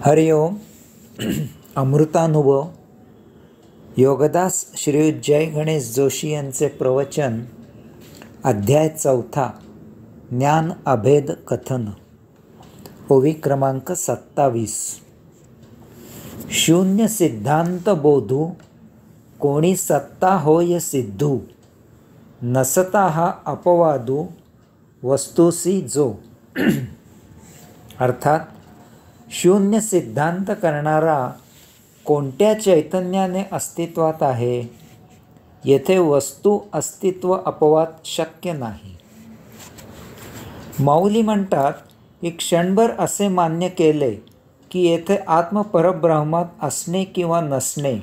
हरिओम. अमृतानुभव. योगदास श्री जय गणेश जोशी यांचे प्रवचन. अध्याय 4. ज्ञान अभेद कथन. ओवी क्रमांक 27. शून्य सिद्धांत बोधू, कोणी सत्ता होय सिद्धू. नसता हा अपवादू, वस्तुसी जो. अर्थात शून्य सिद्धांत करणारा कोणत्या चैतन्याने अस्तित्वात आहे. येथे वस्तू अस्तित्व अपवाद शक्य नाही. माऊली म्हणतात की क्षणभर असे मान्य केले की येथे आत्मपरब्रह्मात असणे किंवा नसणे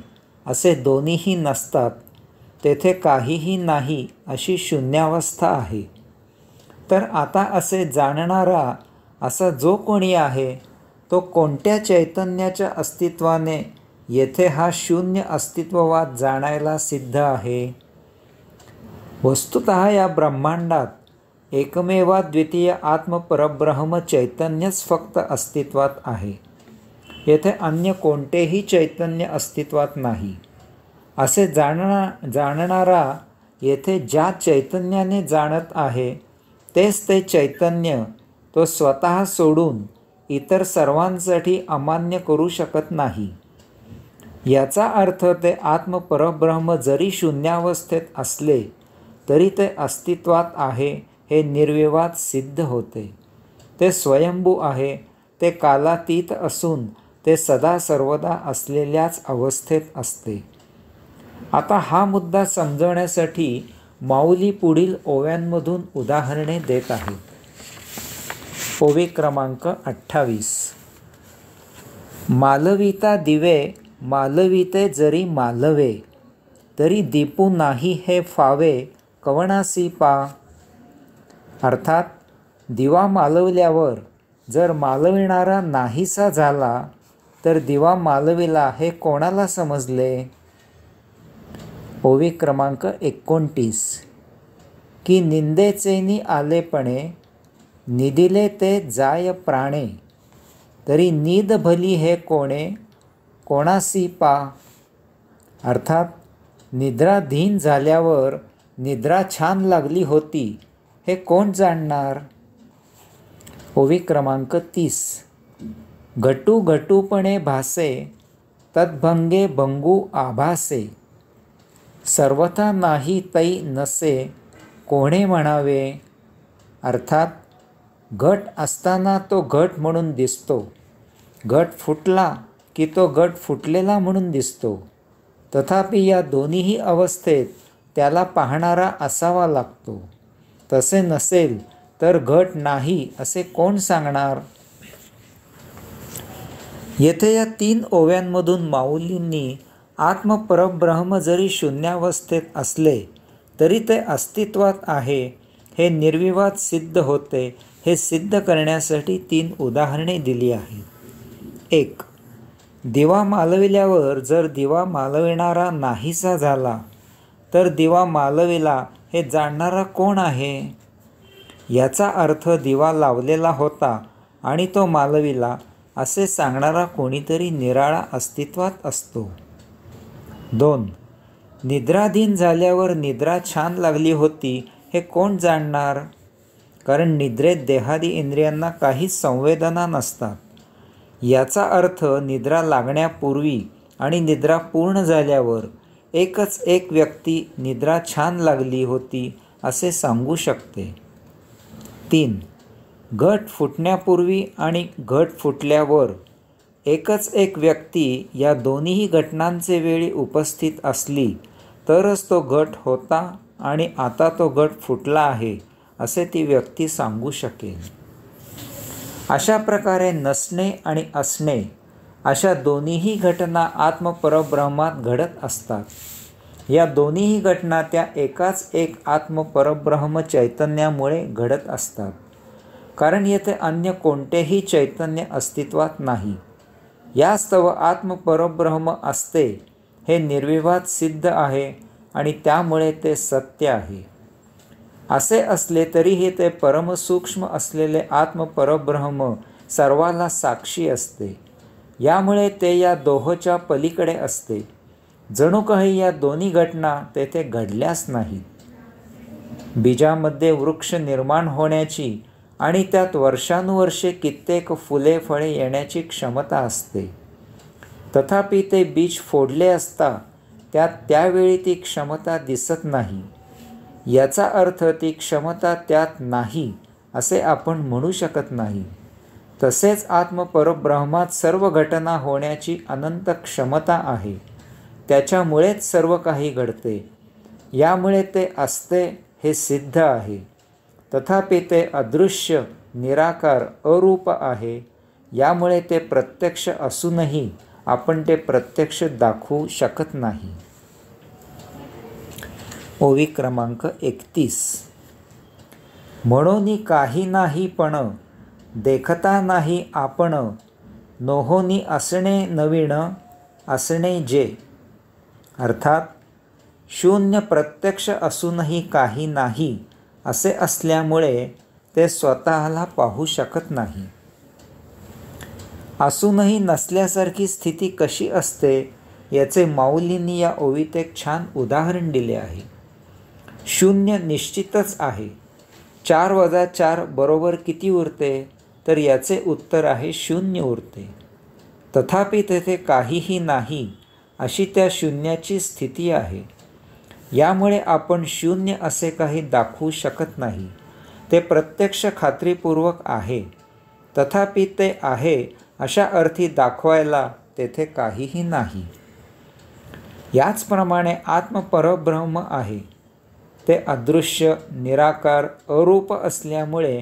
असे दोन्हीही नसतात, तेथे काहीही नाही अशी शून्यावस्था आहे. तर आता असे जाणणारा असा जो कोणी आहे तो कोणत्या चैतन्याच्या अस्तित्वाने येथे हा शून्य अस्तित्ववाद जाणायला सिद्ध आहे. वस्तुतः या ब्रह्मांडात एकमेवाद्वितीय आत्मपरब्रह्म चैतन्यच फक्त अस्तित्वात आहे. येथे अन्य कोणतेही चैतन्य अस्तित्वात नाही. असे जाणणारा येथे ज्या चैतन्याने जाणत आहे तेच ते चैतन्य तो स्वतः सोडून इतर सर्वांसाठी अमान्य करू शकत नाही. याचा अर्थ ते आत्मपरब्रह्म जरी शून्यावस्थेत असले तरी ते अस्तित्वात आहे हे निर्विवाद सिद्ध होते. ते स्वयंभू आहे, ते कालातीत असून ते सदा सर्वदा असलेल्याच अवस्थेत असते. आता हा मुद्दा समजवण्यासाठी माऊली पुढील ओव्यांमधून उदाहरणे देत आहेत. ओवी क्रमांक 28. मालविता दिवे मालविते जरी मालवे, तरी दीपू नाही हे फावे कवणासी पा. अर्थात दिवा मालवल्यावर जर मालविणारा नाहीसा झाला तर दिवा मालविला हे कोणाला समजले. ओवी क्रमांक 29. की निंदेचेनी आलेपणे, निदिले ते जाय प्राणे, तरी नीद भली हे कोणे कोणासी पा. अर्थात निद्राधीन झाल्यावर निद्रा छान लागली होती हे कोण जाणणार. ओवी क्रमांक 30. घटू घटूपणे भासे, तद्भंगे भंगू आभासे, सर्वथा नाही तै नसे कोणे म्हणावे. अर्थात घट असताना तो घट म्हणून दिसतो, घट फुटला की तो घट फुटलेला म्हणून दिसतो. तथापि या दोन्हीही अवस्थेत त्याला पाहणारा असावा लागतो. तसे नसेल तर घट नाही असे कोण सांगणार. येथे या 3 ओव्यांमधून माऊलींनी आत्मपरब्रह्म जरी शून्यावस्थेत असले तरी ते अस्तित्वात आहे हे निर्विवाद सिद्ध होते हे सिद्ध करण्यासाठी 3 उदाहरणे दिली आहेत. 1. दिवा मालविल्यावर जर दिवा मालविणारा नाहीसा झाला तर दिवा मालविला हे जाणणारा कोण आहे. याचा अर्थ दिवा लावलेला होता आणि तो मालविला असे सांगणारा कोणीतरी निराळा अस्तित्वात असतो. 2. निद्राधीन झाल्यावर निद्रा छान लागली होती हे कोण जाणणार. कारण निद्रेत देहादी इंद्रियांना काही संवेदना नसतात. याचा अर्थ निद्रा लागण्यापूर्वी आणि निद्रा पूर्ण झाल्यावर एकच एक व्यक्ती निद्रा छान लागली होती असे सांगू शकते. 3. घट फुटण्यापूर्वी आणि घट फुटल्यावर एकच एक व्यक्ती या दोन्हीही घटनांचे वेळी उपस्थित असली तरच तो घट होता आणि आता तो घट फुटला आहे असे ती व्यक्ती सांगू शकेल. अशा प्रकारे नसणे आणि असणे अशा दोन्हीही घटना आत्मपरब्रह्मात घडत असतात. या दोन्हीही घटना त्या एकाच एक आत्मपरब्रह्म चैतन्यामुळे घडत असतात. कारण येथे अन्य कोणतेही चैतन्य अस्तित्वात नाही. यास्तव आत्मपरब्रह्म असते हे निर्विवाद सिद्ध आहे आणि त्यामुळे ते सत्य आहे. असे असले तरीही ते परमसूक्ष्म असलेले आत्मपरब्रह्म सर्वाला साक्षी असते. यामुळे ते या दोहोच्या पलीकडे असते. जणू काही या दोन्ही घटना तेथे घडल्याच नाहीत. बीजामध्ये वृक्ष निर्माण होण्याची आणि त्यात वर्षानुवर्षे कित्येक फुले फळे येण्याची क्षमता असते. तथापि ते बीज फोडले असता त्यात त्यावेळी ती क्षमता दिसत नाही. याचा अर्थ ती क्षमता त्यात नाही असे आपण म्हणू शकत नाही. तसेच आत्मपरब्रह्मात सर्व घटना होण्याची अनंत क्षमता आहे. त्याच्यामुळेच सर्व काही घडते. यामुळे ते असते हे सिद्ध आहे. तथापि ते अदृश्य, निराकार, अरूप आहे. यामुळे ते प्रत्यक्ष असूनही आपण ते प्रत्यक्ष दाखवू शकत नाही. ओवी क्रमांक 31. म्हणून काही नाही पण देखता नाही आपण, नोहोनी असणे नवीन असणे जे. अर्थात शून्य प्रत्यक्ष असूनही काही नाही असे असल्यामुळे ते स्वतःला पाहू शकत नाही. असूनही नसल्यासारखी स्थिती कशी असते याचे माऊलींनी या ओवीत एक छान उदाहरण दिले आहे. शून्य निश्चितच आहे. 4 + 4 बरोबर किती उरते? तर याचे उत्तर आहे शून्य उरते. तथापि तेथे काहीही नाही अशी त्या शून्याची स्थिती आहे. यामुळे आपण शून्य असे काही दाखवू शकत नाही. ते प्रत्यक्ष खात्रीपूर्वक आहे. तथापि ते आहे अशा अर्थी दाखवायला तेथे काहीही नाही. याचप्रमाणे आत्मपरब्रह्म आहे. ते अदृश्य, निराकार, अरूप असल्यामुळे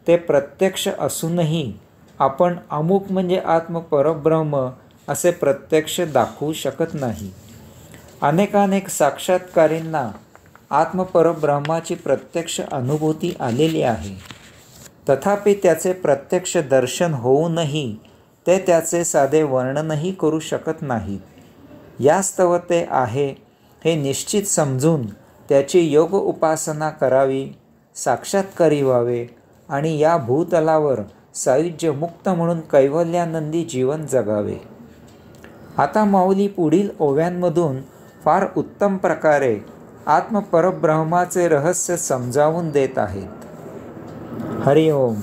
ते प्रत्यक्ष असूनही आपण अमुक म्हणजे आत्मपरब्रह्म असे प्रत्यक्ष दाखवू शकत नाही. अनेकानेक साक्षात्कारींना आत्मपरब्रह्माची प्रत्यक्ष अनुभूती आलेली आहे. तथापि त्याचे प्रत्यक्ष दर्शन होऊनही ते त्याचे साधे वर्णनही करू शकत नाहीत. यास्तव ते आहे हे निश्चित समजून त्याची योग उपासना करावी, साक्षात्कारी व्हावे आणि या भूतलावर सायुज्य मुक्त म्हणून कैवल्यानंदी जीवन जगावे. आता माऊली पुढील ओव्यांमधून फार उत्तम प्रकारे आत्मपरब्रह्माचे रहस्य समजावून देत आहेत. हरि ओम.